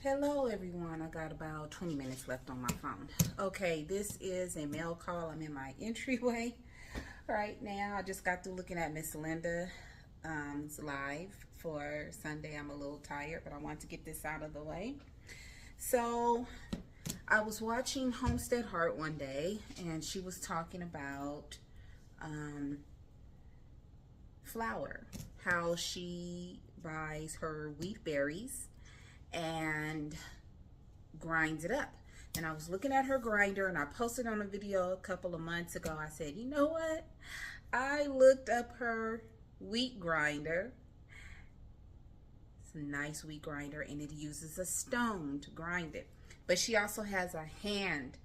Hello everyone, I got about 20 minutes left on my phone. Okay, this is a mail call. I'm in my entryway right now. I just got through looking at Miss Linda's live for Sunday. I'm a little tired, but I want to get this out of the way. So I was watching Homestead Heart one day, and she was talking about flour, how she buys her wheat berries and grinds it up. And I was looking at her grinder, and I posted on a video a couple of months ago. I said, you know what? I looked up her wheat grinder. It's a nice wheat grinder, and it uses a stone to grind it. But she also has a hand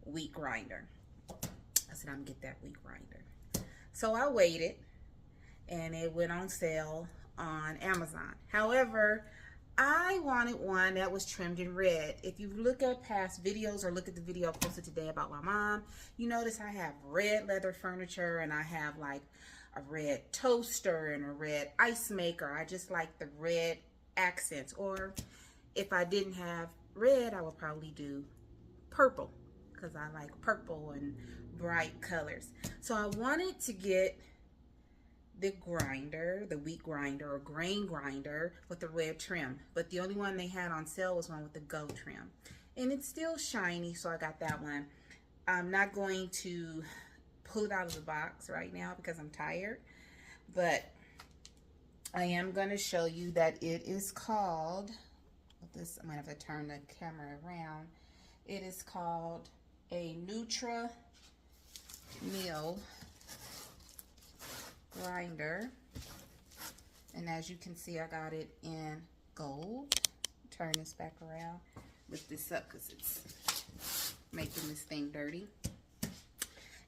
wheat grinder. I said, I'm gonna get that wheat grinder. So I waited, and it went on sale on Amazon. However, I wanted one that was trimmed in red. If you look at past videos or look at the video I posted today about my mom, you notice I have red leather furniture, and I have like a red toaster and a red ice maker. I just like the red accents. Or if I didn't have red, I would probably do purple because I like purple and bright colors. So I wanted to get the grinder, the wheat grinder or grain grinder with the red trim, but the only one they had on sale was one with the gold trim, and it's still shiny, so I got that one. I'm not going to pull it out of the box right now because I'm tired, but I am going to show you that it is called, this, I'm going to have to turn the camera around. It is called a Nutra Meal grinder, and as you can see, I got it in gold. Turn this back around, lift this up because it's making this thing dirty.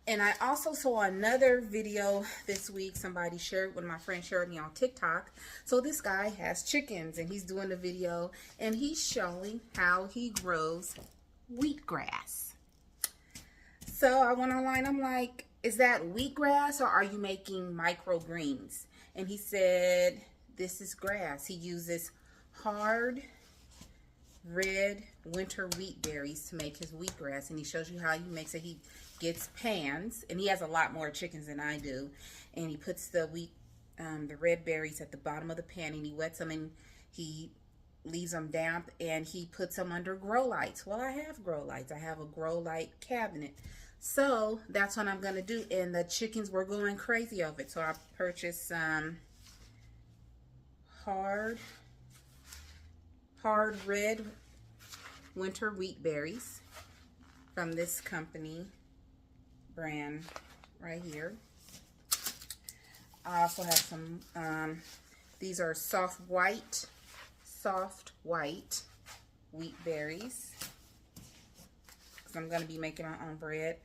And I also saw another video this week. Somebody shared, one of my friends shared me on TikTok. So this guy has chickens, and he's doing the video, and he's showing how he grows wheatgrass. So I went online, I'm like, is that wheatgrass or are you making microgreens? And he said, this is grass. He uses hard red winter wheat berries to make his wheatgrass. And he shows you how he makes it. He gets pans, and he has a lot more chickens than I do. And he puts the the red berries at the bottom of the pan, and he wets them, and he leaves them damp, and he puts them under grow lights. Well, I have grow lights. I have a grow light cabinet. So that's what I'm going to do. And the chickens were going crazy over it. So I purchased some hard red winter wheat berries from this company brand right here. I also have some, these are soft white wheat berries. Because I'm going to be making my own bread.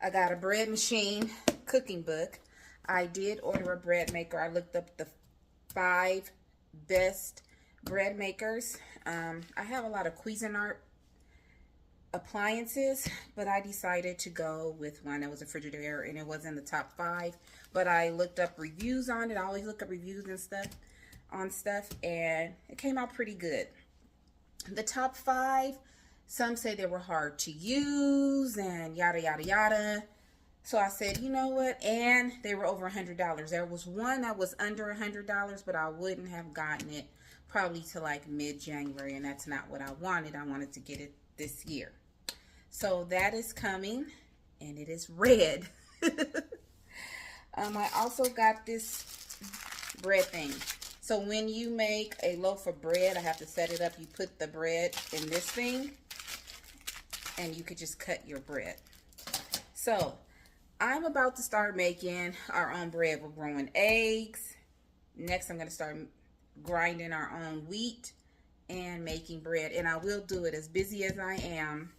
I got a bread machine cooking book. I did order a bread maker. I looked up the 5 best bread makers. I have a lot of Cuisinart appliances, but I decided to go with one that was a Frigidaire, and it was in the top 5. But I looked up reviews on it. I always look up reviews and stuff on stuff, and it came out pretty good. The top 5, some say they were hard to use and yada, yada, yada. So I said, you know what? And they were over $100. There was one that was under $100, but I wouldn't have gotten it probably to like mid-January, and that's not what I wanted. I wanted to get it this year. So that is coming, and it is red. I also got this bread thing. So when you make a loaf of bread, I have to set it up. You put the bread in this thing, and you could just cut your bread. So I'm about to start making our own bread. We're growing eggs. Next, I'm going to start grinding our own wheat and making bread. And I will do it. As busy as I am,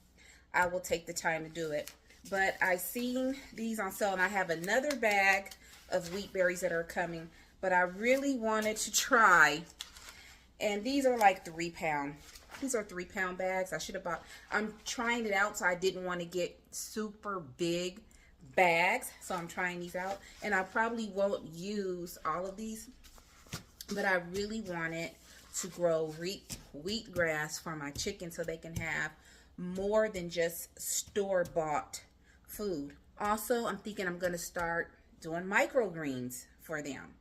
I will take the time to do it. But I seen these on sale, and I have another bag of wheat berries that are coming. But I really wanted to try. And these are like 3-pound. These are 3-pound bags. I should have bought. I'm trying it out, so I didn't want to get super big bags. So I'm trying these out. And I probably won't use all of these. But I really wanted to grow wheatgrass for my chickens so they can have more than just store-bought food. Also, I'm thinking I'm going to start doing microgreens for them.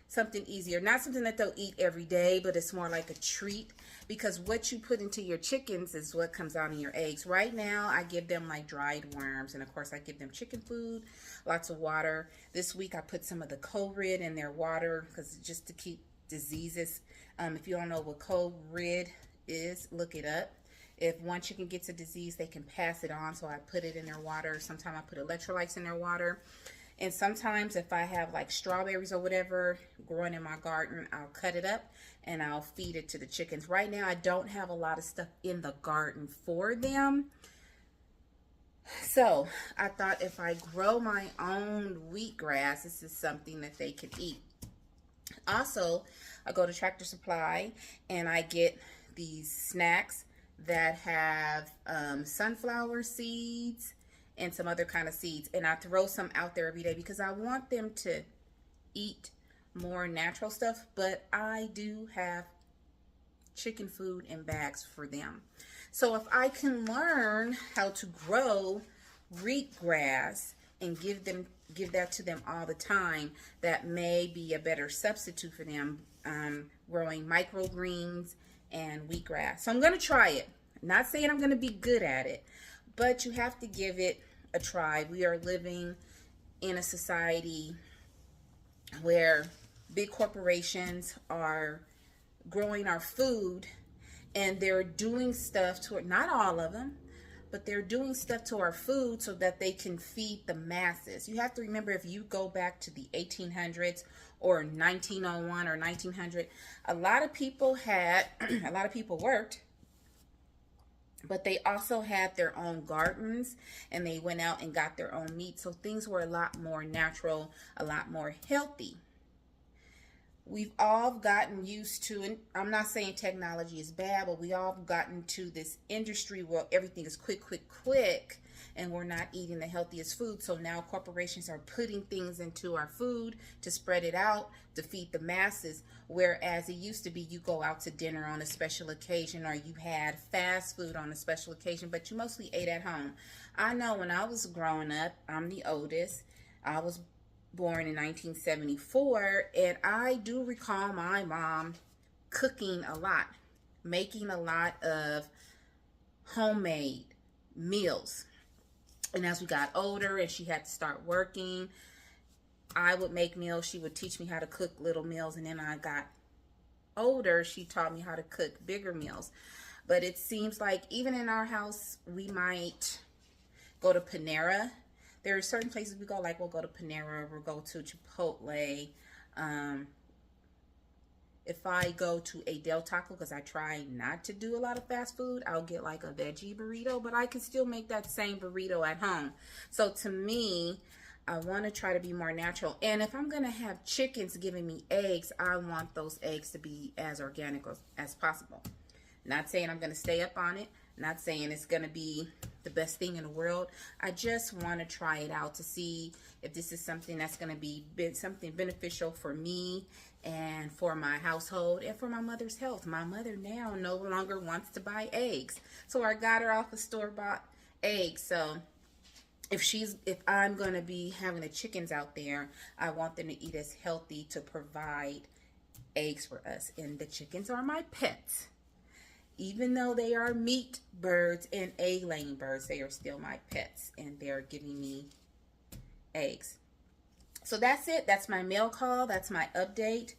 Something easier, not something that they'll eat every day, but it's more like a treat, because what you put into your chickens is what comes out in your eggs. Right now, I give them like dried worms, and of course, I give them chicken food, lots of water. This week, I put some of the COVID in their water, because just to keep diseases. If you don't know what COVID is, look it up. If one chicken gets a disease, they can pass it on, so I put it in their water. Sometimes I put electrolytes in their water. And sometimes if I have like strawberries or whatever growing in my garden, I'll cut it up and I'll feed it to the chickens. Right now, I don't have a lot of stuff in the garden for them. So I thought if I grow my own wheatgrass, this is something that they could eat. Also, I go to Tractor Supply and I get these snacks that have sunflower seeds and some other kind of seeds, and I throw some out there every day because I want them to eat more natural stuff. But I do have chicken food in bags for them. So if I can learn how to grow wheatgrass and give that to them all the time, that may be a better substitute for them, growing microgreens and wheatgrass. So I'm going to try it. Not saying I'm going to be good at it, but you have to give it a try. We are living in a society where big corporations are growing our food, and they're doing stuff to it. Not all of them, but they're doing stuff to our food so that they can feed the masses. You have to remember, if you go back to the 1800s or 1901 or 1900, a lot of people worked, but they also had their own gardens, and they went out and got their own meat. So things were a lot more natural, a lot more healthy. We've all gotten used to, and I'm not saying technology is bad, but we all have gotten to this industry where everything is quick, and we're not eating the healthiest food. So now corporations are putting things into our food to spread it out, to feed the masses. Whereas it used to be you go out to dinner on a special occasion, or you had fast food on a special occasion, but you mostly ate at home. I know when I was growing up, I'm the oldest. I was born in 1974, and I do recall my mom cooking a lot, making a lot of homemade meals. And as we got older and she had to start working, I would make meals. She would teach me how to cook little meals, and then I got older, she taught me how to cook bigger meals. But it seems like even in our house, we might go to Panera. There are certain places we go, like we'll go to Panera, we'll go to Chipotle. If I go to a Del Taco, because I try not to do a lot of fast food, I'll get like a veggie burrito, but I can still make that same burrito at home. So to me, I want to try to be more natural. And if I'm going to have chickens giving me eggs, I want those eggs to be as organic as possible. Not saying I'm going to stay up on it. Not saying it's going to be the best thing in the world. I just want to try it out to see if this is something that's going to be something beneficial for me and for my household and for my mother's health. My mother now no longer wants to buy eggs, so I got her off of store-bought eggs. So if I'm going to be having the chickens out there, I want them to eat as healthy to provide eggs for us. And the chickens are my pets. Even though they are meat birds and egg-laying birds, they are still my pets, and they're giving me eggs. So that's it. That's my mail call. That's my update.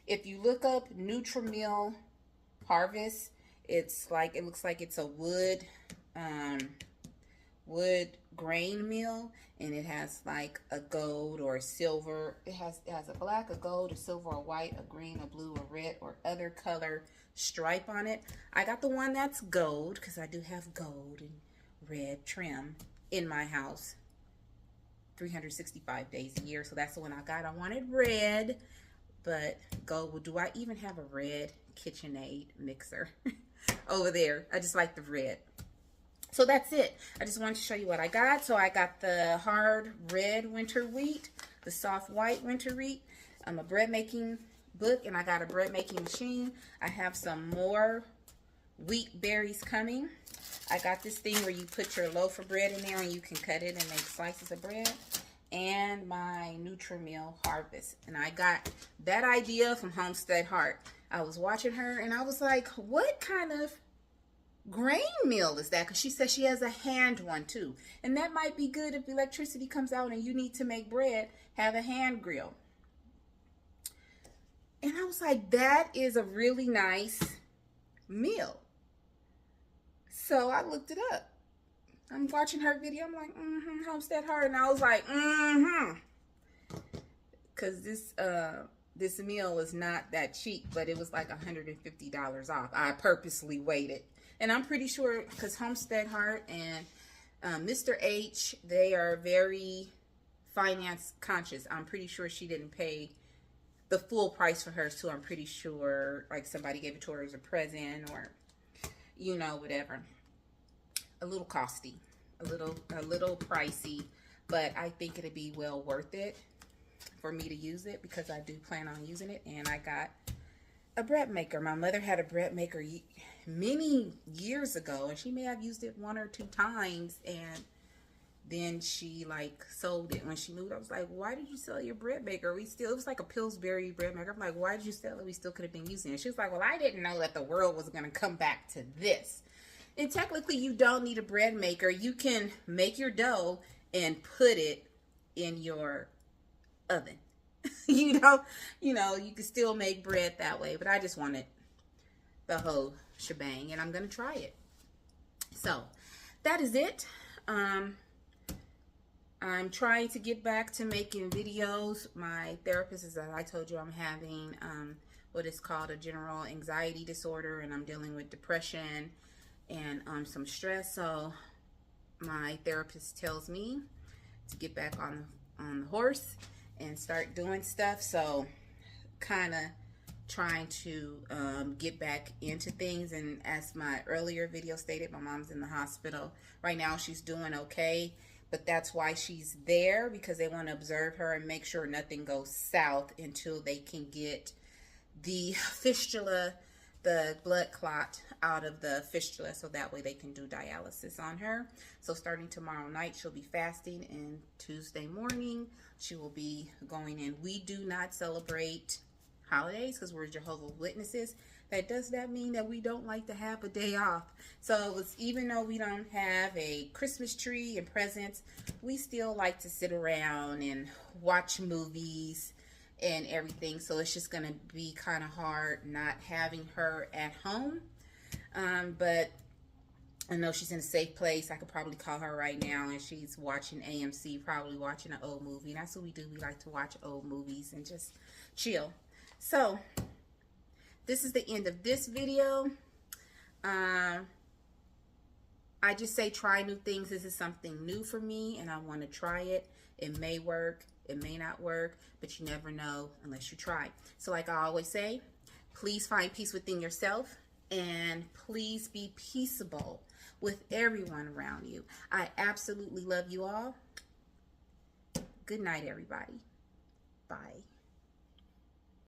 If you look up Nutri-Mill Harvest, it looks like it's a wood grain meal, and it has like a gold or a silver. It has a black, a gold, a silver, a white, a green, a blue, a red, or other color stripe on it. I got the one that's gold because I do have gold and red trim in my house 365 days a year. So that's the one I got. I wanted red, but gold. Well, do I even have a red KitchenAid mixer over there? I just like the red. So that's it. I just wanted to show you what I got. So I got the hard red winter wheat, the soft white winter wheat, a bread making book, and I got a bread making machine. I have some more wheat berries coming. I got this thing where you put your loaf of bread in there and you can cut it and make slices of bread. And my Nutrimeal Harvest. And I got that idea from Homestead Heart. I was watching her and I was like, what kind of grain meal is that? Because she said she has a hand one too. And that might be good if electricity comes out and you need to make bread, have a hand grill. And I was like, that is a really nice meal. So I looked it up. I'm watching her video. I'm like, Homestead Heart. And I was like, because this meal is not that cheap, but it was like $150 off. I purposely waited. And I'm pretty sure, because Homestead Heart and Mr. H, they are very finance conscious. I'm pretty sure she didn't pay the full price for hers too. I'm pretty sure like somebody gave it to her as a present or, you know, whatever. A little costly, a little pricey, but I think it'd be well worth it for me to use it because I do plan on using it. And I got a bread maker. My mother had a bread maker many years ago, and she may have used it 1 or 2 times, and then she like sold it when she moved. I was like, why did you sell your bread maker? It was like a Pillsbury bread maker. I'm like, why did you sell it? We still could have been using it. She was like, well, I didn't know that the world was going to come back to this. And technically, you don't need a bread maker. You can make your dough and put it in your oven. you know, you can still make bread that way. But I just wanted the whole shebang, and I'm going to try it. So, that is it. I'm trying to get back to making videos. My therapist, as I told you, I'm having what is called a general anxiety disorder, and I'm dealing with depression and some stress. So my therapist tells me to get back on the horse and start doing stuff. So kind of trying to get back into things. And as my earlier video stated, my mom's in the hospital right now. She's doing okay, but that's why she's there, because they want to observe her and make sure nothing goes south until they can get the fistula, the blood clot out of the fistula, so that way they can do dialysis on her. So starting tomorrow night, she'll be fasting, and Tuesday morning she will be going in. We do not celebrate holidays because we're Jehovah's Witnesses. That does not mean that we don't like to have a day off. So even though we don't have a Christmas tree and presents, we still like to sit around and watch movies and everything. So it's just gonna be kind of hard not having her at home, but I know she's in a safe place. I could probably call her right now, and she's watching AMC, probably watching an old movie. And that's what we do. We like to watch old movies and just chill. So this is the end of this video. I just say try new things. This is something new for me, and I want to try it. It may work, it may not work, but you never know unless you try. So like I always say, please find peace within yourself, and please be peaceable with everyone around you. I absolutely love you all. Good night, everybody. Bye.